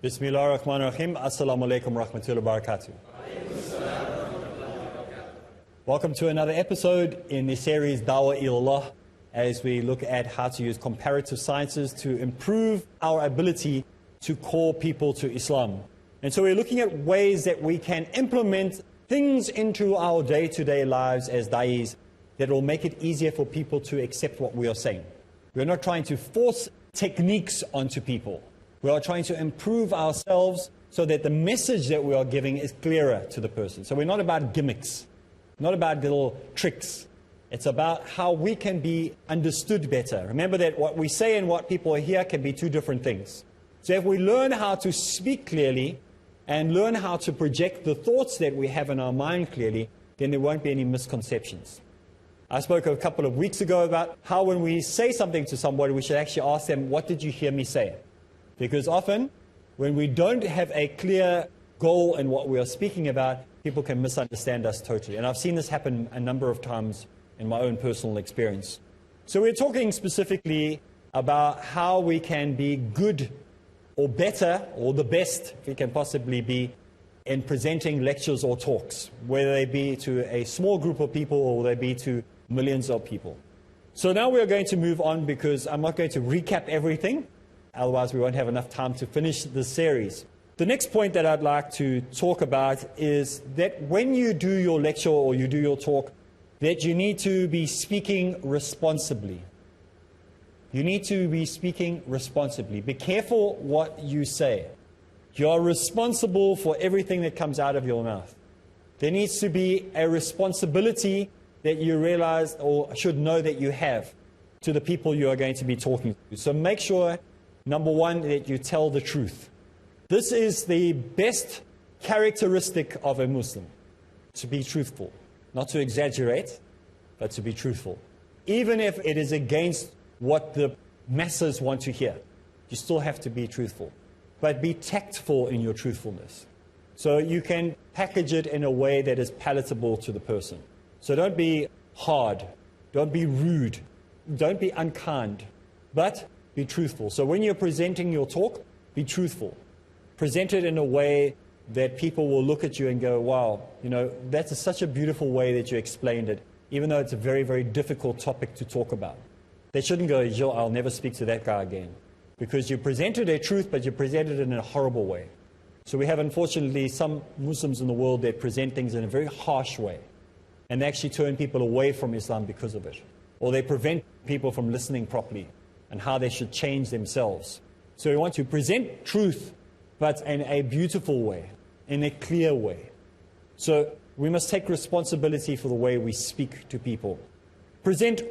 Bismillah ar-Rahman ar-Rahim. Assalamu alaikum wa rahmatullahi wa barakatuh. Welcome to another episode in the series Dawah Ilallah, as we look at how to use comparative sciences to improve our ability to call people to Islam. And so we're looking at ways that we can implement things into our day-to-day lives as da'is that will make it easier for people to accept what we are saying. We're not trying to force techniques onto people. We are trying to improve ourselves so that the message that we are giving is clearer to the person. So we're not about gimmicks, not about little tricks. It's about how we can be understood better. Remember that what we say and what people hear can be two different things. So if we learn how to speak clearly and learn how to project the thoughts that we have in our mind clearly, then there won't be any misconceptions. I spoke a couple of weeks ago about how when we say something to somebody, we should actually ask them, what did you hear me say? Because often, when we don't have a clear goal in what we are speaking about, people can misunderstand us totally. And I've seen this happen a number of times in my own personal experience. So we're talking specifically about how we can be good or better, or the best we can possibly be in presenting lectures or talks, whether they be to a small group of people or they be to millions of people. So now we are going to move on, because I'm not going to recap everything, otherwise we won't have enough time to finish this series. The next point that I'd like to talk about is that when you do your lecture or you do your talk, that you need to be speaking responsibly. You need to be speaking responsibly. Be careful what you say. You are responsible for everything that comes out of your mouth. There needs to be a responsibility that you realize or should know that you have to the people you are going to be talking to. So make sure, number one, that you tell the truth. This is the best characteristic of a Muslim, to be truthful. Not to exaggerate, but to be truthful. Even if it is against what the masses want to hear, you still have to be truthful. But be tactful in your truthfulness. So you can package it in a way that is palatable to the person. So don't be hard, don't be rude, don't be unkind, but be truthful. So when you're presenting your talk, be truthful. Present it in a way that people will look at you and go, wow, you know, that's such a beautiful way that you explained it, even though it's a very, very difficult topic to talk about. They shouldn't go, yo, I'll never speak to that guy again. Because you presented a truth, but you presented it in a horrible way. So we have, unfortunately, some Muslims in the world that present things in a very harsh way. And they actually turn people away from Islam because of it. Or they prevent people from listening properly and how they should change themselves. So we want to present truth, but in a beautiful way, in a clear way. So we must take responsibility for the way we speak to people. Present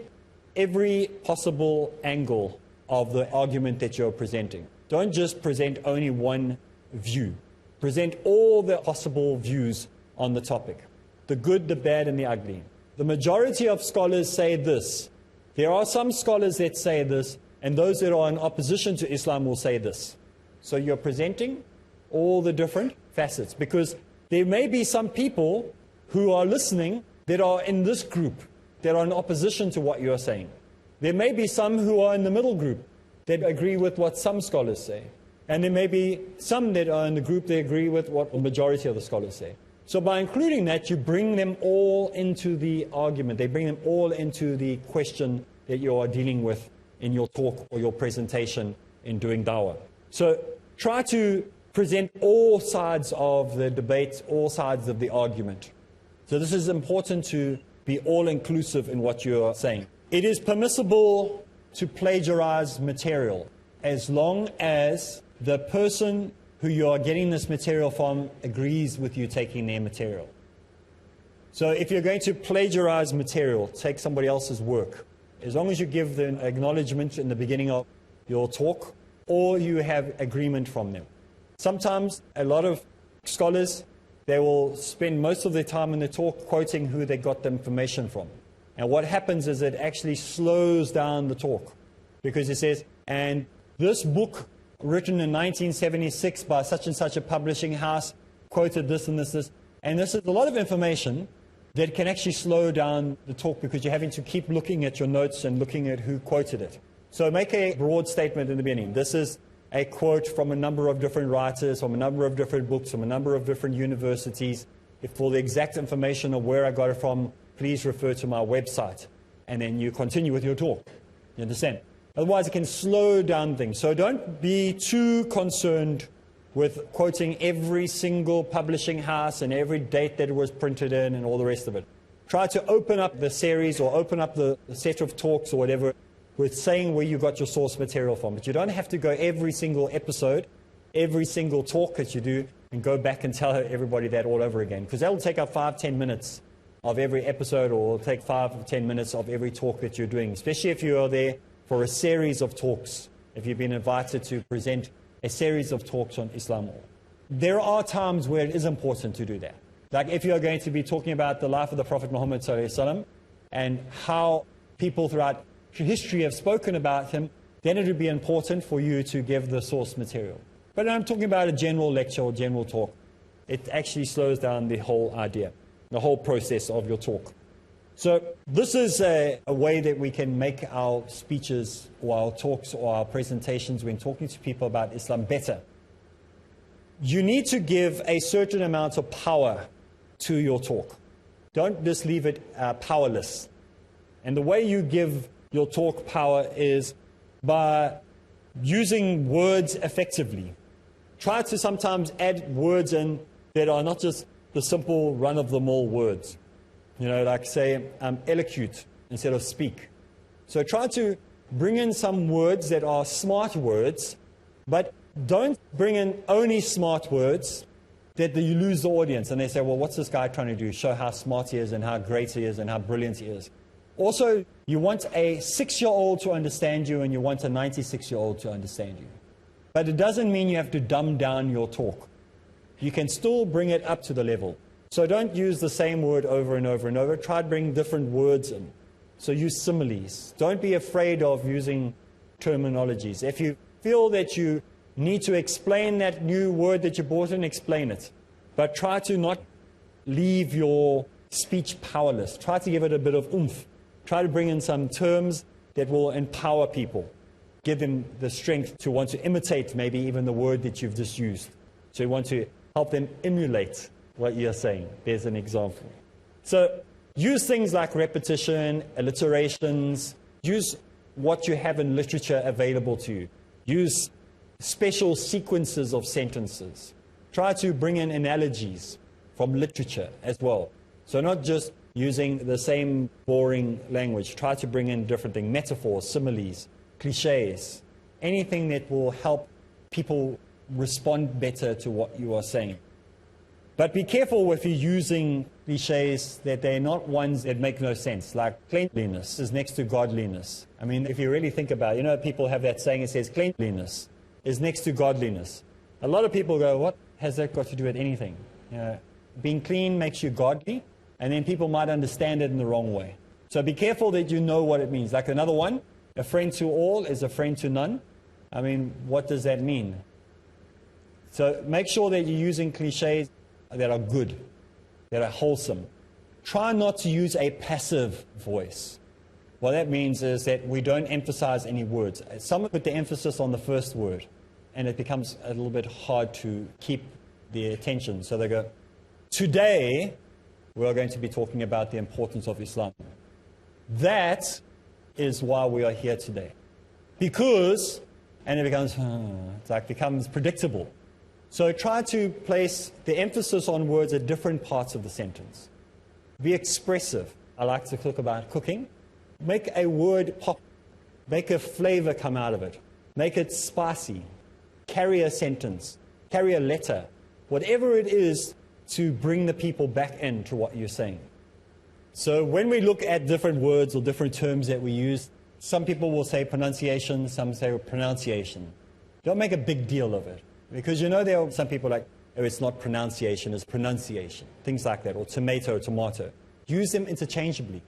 every possible angle of the argument that you're presenting. Don't just present only one view. Present all the possible views on the topic. The good, the bad, and the ugly. The majority of scholars say this. There are some scholars that say this, and those that are in opposition to Islam will say this. So you're presenting all the different facets, because there may be some people who are listening that are in this group, that are in opposition to what you're saying. There may be some who are in the middle group that agree with what some scholars say. And there may be some that are in the group that agree with what the majority of the scholars say. So by including that, you bring them all into the argument. They bring them all into the question that you are dealing with in your talk or your presentation in doing dawah. So try to present all sides of the debate, all sides of the argument. So this is important, to be all-inclusive in what you are saying. It is permissible to plagiarize material as long as the person who you are getting this material from agrees with you taking their material. So if you're going to plagiarize material, take somebody else's work, as long as you give them acknowledgement in the beginning of your talk, or you have agreement from them. Sometimes a lot of scholars, they will spend most of their time in the talk quoting who they got the information from. And what happens is it actually slows down the talk, because it says, and this book written in 1976 by such and such a publishing house quoted this and this. And this is a lot of information that can actually slow down the talk, because you're having to keep looking at your notes and looking at who quoted it. So make a broad statement in the beginning. This is a quote from a number of different writers, from a number of different books, from a number of different universities. If for the exact information of where I got it from, please refer to my website. And then you continue with your talk. You understand? Otherwise, it can slow down things. So don't be too concerned with quoting every single publishing house and every date that it was printed in and all the rest of it. Try to open up the series or open up the set of talks or whatever with saying where you got your source material from. But you don't have to go every single episode, every single talk that you do, and go back and tell everybody that all over again. Because that'll take up 5-10 minutes of every episode, or it'll take 5 or 10 minutes of every talk that you're doing, especially if you are there for a series of talks, if you've been invited to present a series of talks on Islam. There are times where it is important to do that. Like if you are going to be talking about the life of the Prophet Muhammad ﷺ and how people throughout history have spoken about him, then it would be important for you to give the source material. But I'm talking about a general lecture or general talk. It actually slows down the whole idea, the whole process of your talk. So this is a way that we can make our speeches or our talks or our presentations when talking to people about Islam better. You need to give a certain amount of power to your talk. Don't just leave it powerless. And the way you give your talk power is by using words effectively. Try to sometimes add words in that are not just the simple run-of-the-mill words. You know, like say, elocute instead of speak. So try to bring in some words that are smart words, but don't bring in only smart words that you lose the audience. And they say, well, what's this guy trying to do? Show how smart he is and how great he is and how brilliant he is. Also, you want a 6-year-old to understand you and you want a 96-year-old to understand you. But it doesn't mean you have to dumb down your talk. You can still bring it up to the level. So don't use the same word over and over and over. Try to bring different words in. So use similes. Don't be afraid of using terminologies. If you feel that you need to explain that new word that you brought in, explain it. But try to not leave your speech powerless. Try to give it a bit of oomph. Try to bring in some terms that will empower people. Give them the strength to want to imitate maybe even the word that you've just used. So you want to help them emulate what you're saying. There's an example. So use things like repetition, alliterations. Use what you have in literature available to you. Use special sequences of sentences. Try to bring in analogies from literature as well. So not just using the same boring language. Try to bring in different things, metaphors, similes, cliches, anything that will help people respond better to what you are saying. But be careful if you're using cliches that they're not ones that make no sense, like cleanliness is next to godliness. I mean, if you really think about it, you know, people have that saying, it says cleanliness is next to godliness. A lot of people go, what has that got to do with anything? You know, being clean makes you godly, and then people might understand it in the wrong way. So be careful that you know what it means. Like another one, a friend to all is a friend to none. I mean, what does that mean? So make sure that you're using cliches that are good, that are wholesome. Try not to use a passive voice. What that means is that we don't emphasize any words. Some put the emphasis on the first word, and it becomes a little bit hard to keep the attention. So they go, today we are going to be talking about the importance of Islam. That is why we are here today. Because, and it becomes, becomes predictable. So try to place the emphasis on words at different parts of the sentence. Be expressive. I like to talk about cooking. Make a word pop. Make a flavor come out of it. Make it spicy. Carry a sentence. Carry a letter. Whatever it is to bring the people back into what you're saying. So when we look at different words or different terms that we use, some people will say pronunciation, some say pronunciation. Don't make a big deal of it. Because you know there are some people like, oh, it's not pronunciation, it's pronunciation. Things like that, or tomato, tomato. Use them interchangeably.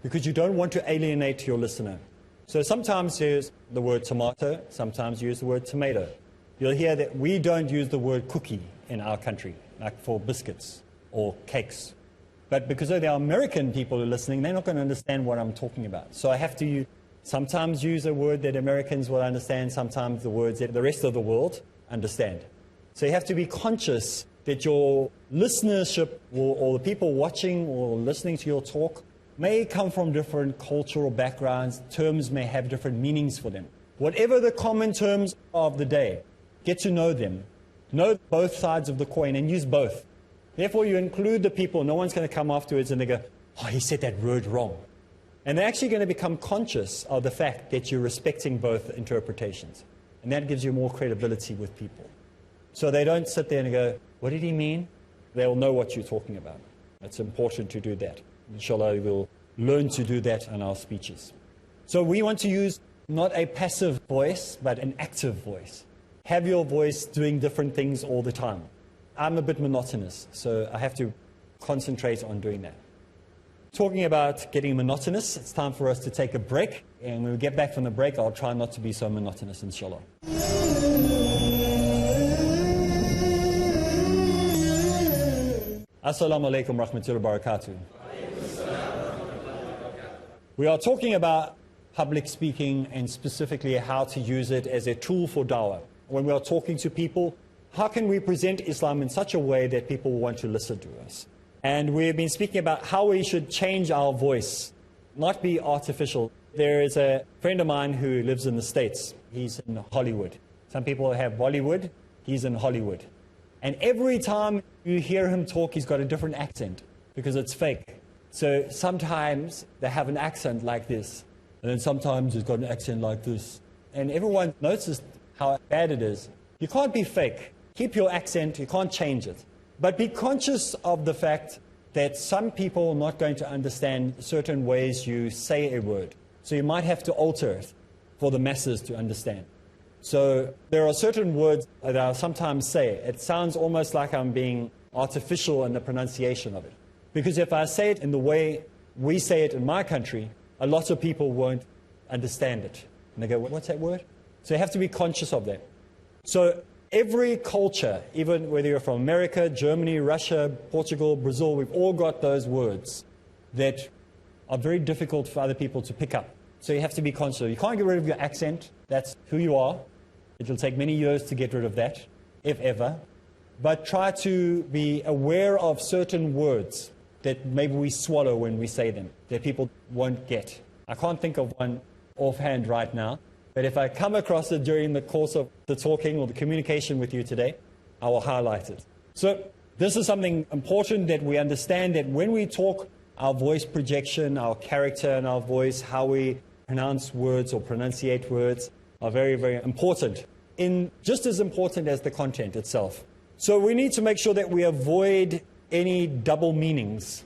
Because you don't want to alienate your listener. So sometimes use the word tomato, sometimes use the word tomato. You'll hear that we don't use the word cookie in our country, like for biscuits or cakes. But because there are American people who are listening, they're not going to understand what I'm talking about. So I have to Sometimes use a word that Americans will understand, sometimes the words that the rest of the world understand. So you have to be conscious that your listenership or the people watching or listening to your talk may come from different cultural backgrounds. Terms may have different meanings for them. Whatever the common terms of the day, get to know them. Know both sides of the coin and use both. Therefore, you include the people. No one's going to come afterwards and they go, oh, he said that word wrong. And they're actually going to become conscious of the fact that you're respecting both interpretations. And that gives you more credibility with people. So they don't sit there and go, what did he mean? They'll know what you're talking about. It's important to do that. Inshallah, we'll learn to do that in our speeches. So we want to use not a passive voice, but an active voice. Have your voice doing different things all the time. I'm a bit monotonous, so I have to concentrate on doing that. Talking about getting monotonous, it's time for us to take a break. And when we get back from the break, I'll try not to be so monotonous, inshallah. Assalamu alaikum rahmatullahi wa barakatuh. We are talking about public speaking and specifically how to use it as a tool for dawah. When we are talking to people, how can we present Islam in such a way that people want to listen to us? And we've been speaking about how we should change our voice, not be artificial. There is a friend of mine who lives in the States. He's in Hollywood. Some people have Bollywood. He's in Hollywood. And every time you hear him talk, he's got a different accent because it's fake. So sometimes they have an accent like this. And then sometimes he's got an accent like this. And everyone notices how bad it is. You can't be fake. Keep your accent. You can't change it. But be conscious of the fact that some people are not going to understand certain ways you say a word. So you might have to alter it for the masses to understand. So there are certain words that I sometimes say. It sounds almost like I'm being artificial in the pronunciation of it. Because if I say it in the way we say it in my country, a lot of people won't understand it. And they go, what's that word? So you have to be conscious of that. So every culture, even whether you're from America, Germany, Russia, Portugal, Brazil, we've all got those words that are very difficult for other people to pick up. So you have to be conscious. You can't get rid of your accent. That's who you are. It'll take many years to get rid of that, if ever. But try to be aware of certain words that maybe we swallow when we say them, that people won't get. I can't think of one offhand right now. But if I come across it during the course of the talking or the communication with you today, I will highlight it. So this is something important that we understand, that when we talk, our voice projection, our character and our voice, how we pronounce words or pronunciate words are very, very important. Just as important as the content itself. So we need to make sure that we avoid any double meanings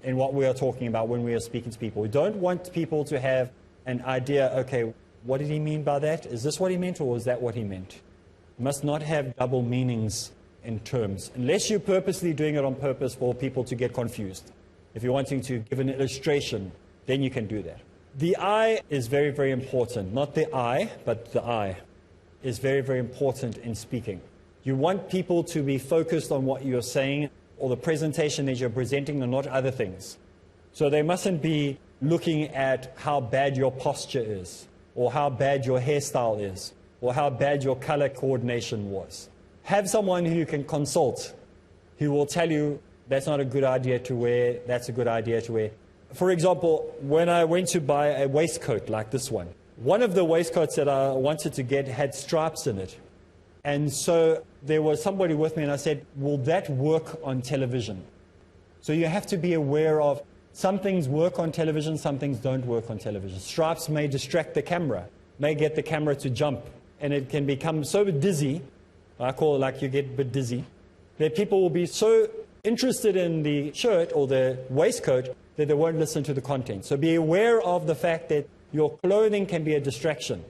in what we are talking about when we are speaking to people. We don't want people to have an idea, okay, what did he mean by that? Is this what he meant or was that what he meant? You must not have double meanings in terms, unless you're purposely doing it on purpose for people to get confused. If you're wanting to give an illustration, then you can do that. The I is very, very important. Not the I, but the I is very, very important in speaking. You want people to be focused on what you're saying or the presentation that you're presenting and not other things. So they mustn't be looking at how bad your posture is, or how bad your hairstyle is, or how bad your color coordination was. Have someone who you can consult, who will tell you that's not a good idea to wear, that's a good idea to wear. For example, when I went to buy a waistcoat like this one of the waistcoats that I wanted to get had stripes in it. And so there was somebody with me and I said, will that work on television? So you have to be aware of some things work on television, some things don't work on television. Stripes may distract the camera, may get the camera to jump, and it can become so dizzy, I call it like you get a bit dizzy, that people will be so interested in the shirt or the waistcoat that they won't listen to the content. So be aware of the fact that your clothing can be a distraction.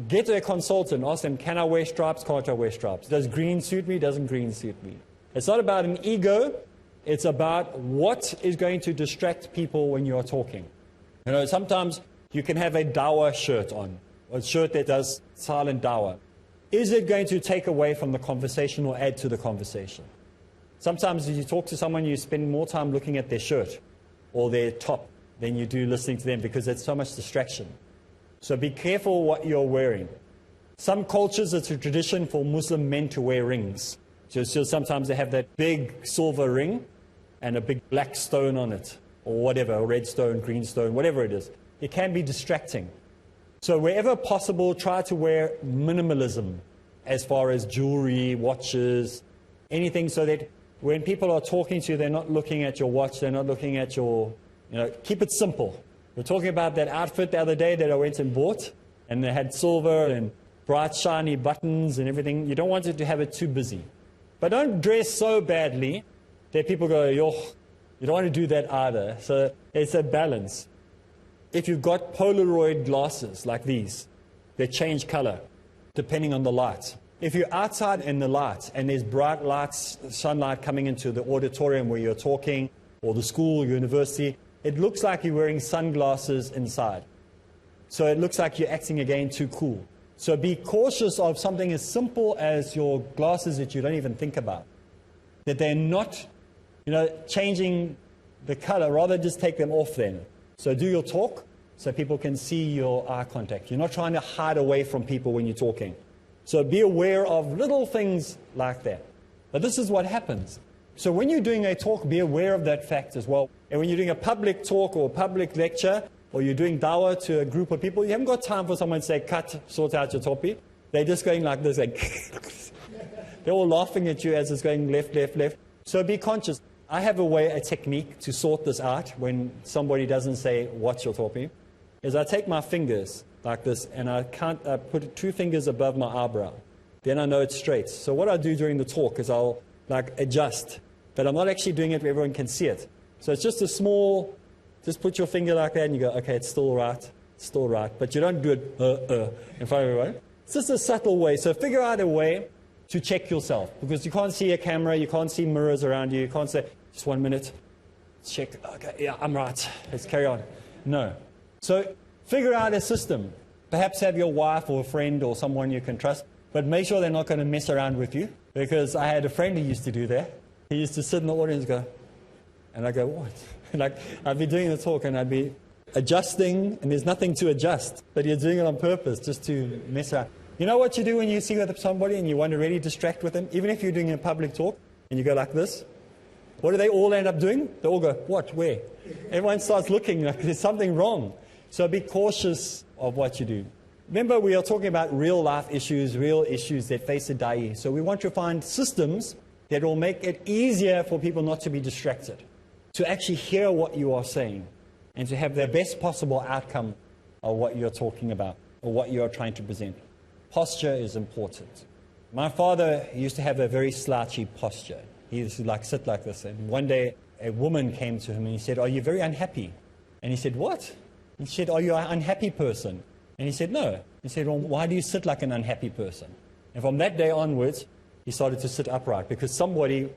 Get a consultant, ask them, can I wear stripes, can't I wear stripes? Does green suit me, doesn't green suit me? It's not about an ego, it's about what is going to distract people when you are talking. You know, sometimes you can have a dawah shirt on, a shirt that does silent dawah. Is it going to take away from the conversation or add to the conversation? Sometimes if you talk to someone, you spend more time looking at their shirt or their top than you do listening to them because there's so much distraction. So be careful what you're wearing. Some cultures, it's a tradition for Muslim men to wear rings. So sometimes they have that big silver ring and a big black stone on it, or whatever, a red stone, green stone, whatever it is. It can be distracting. So wherever possible, try to wear minimalism as far as jewelry, watches, anything, so that when people are talking to you, they're not looking at your watch, they're not looking at your, keep it simple. We're talking about that outfit the other day that I went and bought, and they had silver and bright shiny buttons and everything. You don't want it to have it too busy. But don't dress so badly that people go, yo, you don't want to do that either. So it's a balance. If you've got Polaroid glasses like these, they change color depending on the light. If you're outside in the light and there's bright lights, sunlight coming into the auditorium where you're talking, or the school, university, it looks like you're wearing sunglasses inside. So it looks like you're acting again too cool. So be cautious of something as simple as your glasses that you don't even think about. That they're not, changing the color. Rather just take them off then. So do your talk so people can see your eye contact. You're not trying to hide away from people when you're talking. So be aware of little things like that. But this is what happens. So when you're doing a talk, be aware of that fact as well. And when you're doing a public talk or a public lecture, or you're doing dawah to a group of people, you haven't got time for someone to say, cut, sort out your topi. They're just going like this, like they're all laughing at you as it's going left, left, left. So be conscious. I have a technique to sort this out when somebody doesn't say, watch your topi, is I take my fingers like this and I put 2 fingers above my eyebrow. Then I know it's straight. So what I do during the talk is I'll adjust, but I'm not actually doing it where everyone can see it. So it's just a small, just put your finger like that and you go, okay, it's still right, but you don't do it in front of everyone. It's just a subtle way. So figure out a way to check yourself, because you can't see a camera, you can't see mirrors around you, you can't say, just 1 minute, check, okay, yeah, I'm right, let's carry on. No. So figure out a system. Perhaps have your wife or a friend or someone you can trust, but make sure they're not going to mess around with you, because I had a friend who used to do that. He used to sit in the audience and go, and I go, what? I'd be doing the talk and I'd be adjusting, and there's nothing to adjust, but you're doing it on purpose just to mess around. You know what you do when you see with somebody and you want to really distract with them? Even if you're doing a public talk and you go like this, what do they all end up doing? They all go, what, where? Everyone starts looking like there's something wrong. So be cautious of what you do. Remember, we are talking about real life issues, real issues that face a da'i. So we want to find systems that will make it easier for people not to be distracted, to actually hear what you are saying, and to have the best possible outcome of what you're talking about or what you're trying to present. Posture is important. My father used to have a very slouchy posture. He used to sit like this. And one day, a woman came to him and he said, are you very unhappy? And he said, what? He said, are you an unhappy person? And he said, no. He said, well, why do you sit like an unhappy person? And from that day onwards, he started to sit upright, because somebody,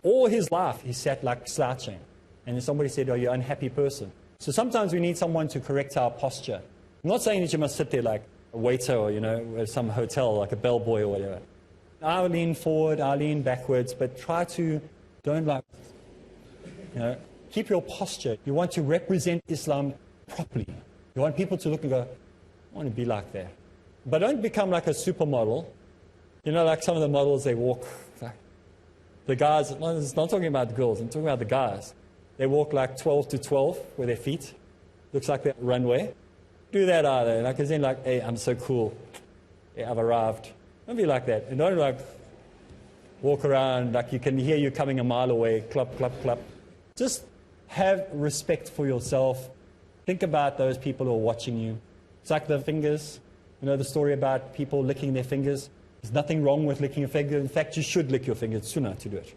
all his life, he sat like slouching. And then somebody said, are you an unhappy person? So sometimes we need someone to correct our posture. I'm not saying that you must sit there like a waiter or, at some hotel, like a bellboy or whatever. I'll lean forward, I'll lean backwards, but try to, don't keep your posture. You want to represent Islam properly. You want people to look and go, I want to be like that. But don't become like a supermodel. Like some of the models, they walk, the guys, it's not talking about the girls, I'm talking about the guys. They walk like 12 to 12 with their feet. Looks like they're runway. Do that either. As in hey, I'm so cool. Yeah, I've arrived. Don't be like that. And don't walk around like you can hear you coming a mile away. Clap, clap, clap. Just have respect for yourself. Think about those people who are watching you. It's like the fingers. The story about people licking their fingers. There's nothing wrong with licking your finger. In fact, you should lick your finger. It's sunnah to do it.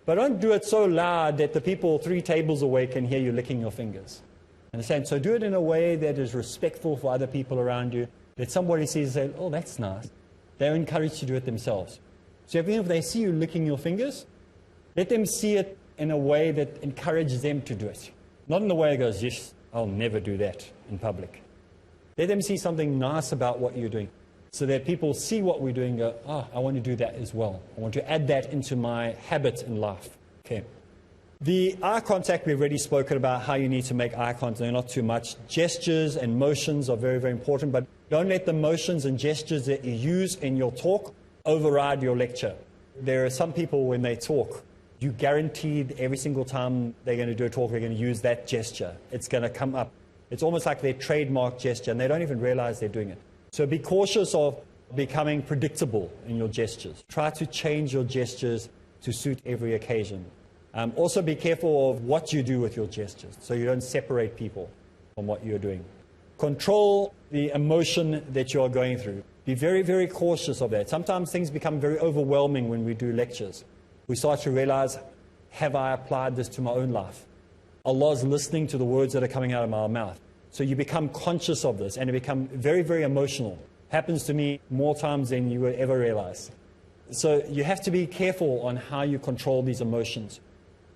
But don't do it so loud that the people 3 tables away can hear you licking your fingers. Understand? So do it in a way that is respectful for other people around you, that somebody sees and says, oh, that's nice. They're encouraged to do it themselves. So even if they see you licking your fingers, let them see it in a way that encourages them to do it. Not in a way that goes, yes, I'll never do that in public. Let them see something nice about what you're doing, so that people see what we're doing and go, I want to do that as well. I want to add that into my habit in life. Okay. The eye contact, we've already spoken about how you need to make eye contact, not too much. Gestures and motions are very, very important, but don't let the motions and gestures that you use in your talk override your lecture. There are some people, when they talk, you guaranteed every single time they're going to do a talk, they're going to use that gesture. It's going to come up. It's almost like their trademark gesture, and they don't even realize they're doing it. So be cautious of becoming predictable in your gestures. Try to change your gestures to suit every occasion. Also be careful of what you do with your gestures, so you don't separate people from what you're doing. Control the emotion that you are going through. Be very, very cautious of that. Sometimes things become very overwhelming when we do lectures. We start to realize, have I applied this to my own life? Allah's listening to the words that are coming out of my mouth. So you become conscious of this, and it becomes very, very emotional. Happens to me more times than you would ever realize. So you have to be careful on how you control these emotions.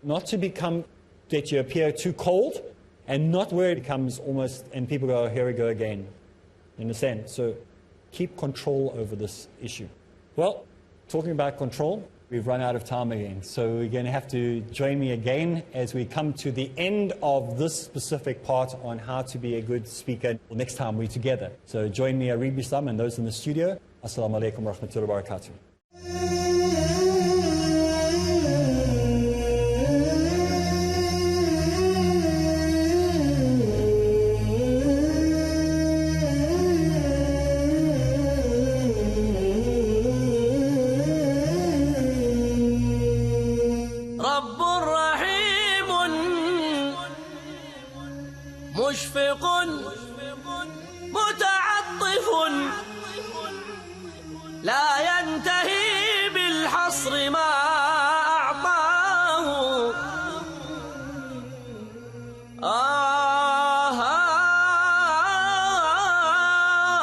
Not to become that you appear too cold, and not where it becomes almost, and people go, oh, here we go again. You understand? So keep control over this issue. Well, talking about control, we've run out of time again. So we're going to have to join me again as we come to the end of this specific part on how to be a good speaker. Well, next time we're together. So join me, Areeb Islam, and those in the studio. Assalamu alaikum wa rahmatullahi wa barakatuh. مشفق متعطف لا ينتهي